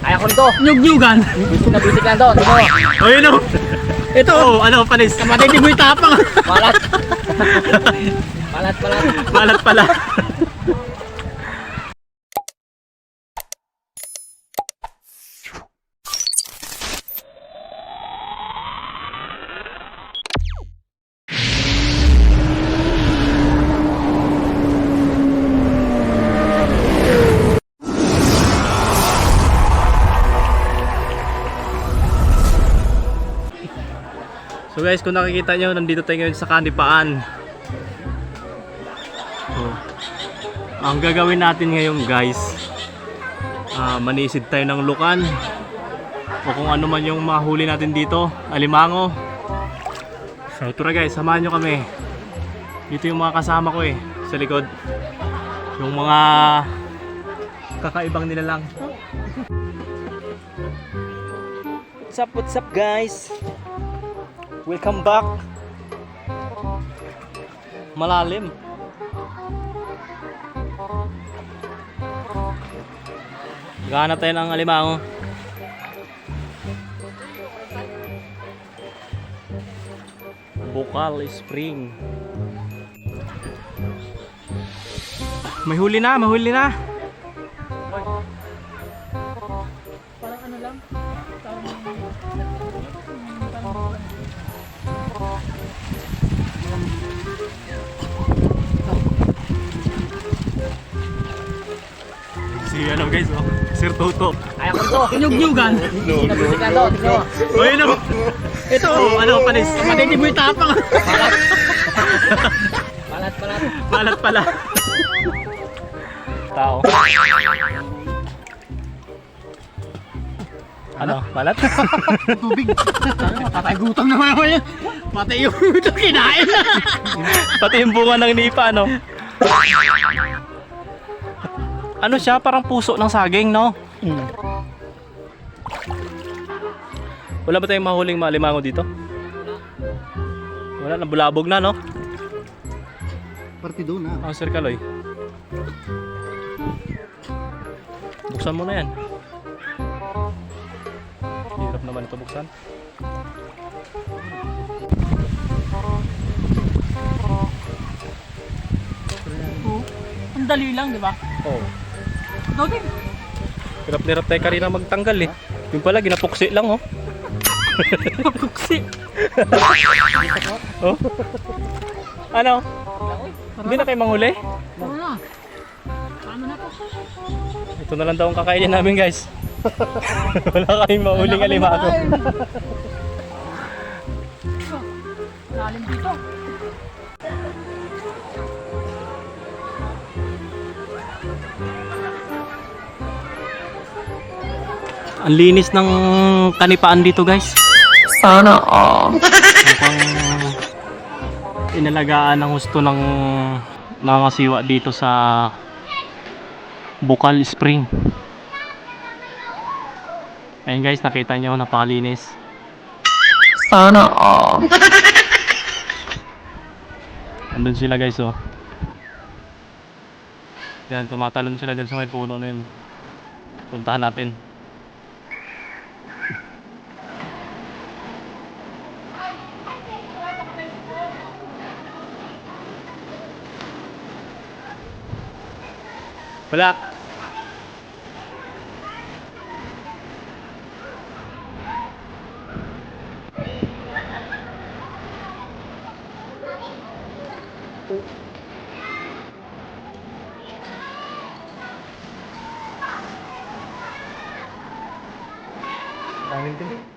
Kaya ko nito. Nyug-nyugan. Bisik na to. Ito. Ayun o. Ito. Oh, ano, panis. Kamatay di mo itapang. Malat. Malat. Malat pala. So guys, kung nakikita nyo, nandito tayo ngayon sa Kanipaan. So, ang gagawin natin ngayon guys, manisid tayo ng lukan o kung ano man yung mahuli natin dito, alimango. So tara guys, samahan nyo kami. Dito yung mga kasama ko sa likod. Yung mga kakaibang nila lang. What's up guys? Welcome back. Malalim. Gahanap tayo ng alimango. Bukal Spring. May huli na, Parang ano lang. Si ano guys, Sir Toto. Kaya ko nito. Nyug-nyugan. Bisik na to. Ito. Ayun o. Ito ano, panis. Kamatay di mo itapang. Malat. Malat pala. Tao. Ano? Malat? Tubig. Patay gutom naman ako yan. Patay yung ito kinain. Pati yung bunga ng nipa, ano? Ano siya? Parang puso ng saging, no? Wala ba tayong mahuling alimango dito? Wala, nabulabog na, no? Partido na. Ang Sir Kaloy. Buksan mo na yan. Hirap naman ito buksan. Ang dali lang, di ba? Oo. Dati. Hirap tayo kanina magtanggal eh. Yung pala, ginapuksi lang oh. Puksi. Oh. Ano? Hindi na kayo manghuli? Wala. Ano na to? Ito na lang daw ang kakainin namin guys. Wala kaming mahuling alimango. Lalim dito. Ang linis ng Kanipaan dito guys. Sana all. Mukhang inalagaan ng husto ng nangasiwa dito sa Bukal Spring. Ayun guys, nakita nyo, napakalinis. Sana all. Andun sila guys oh. Yan, tumatalon sila dyan sa may puno na yun. Puntahan natin. Wala. Daming din.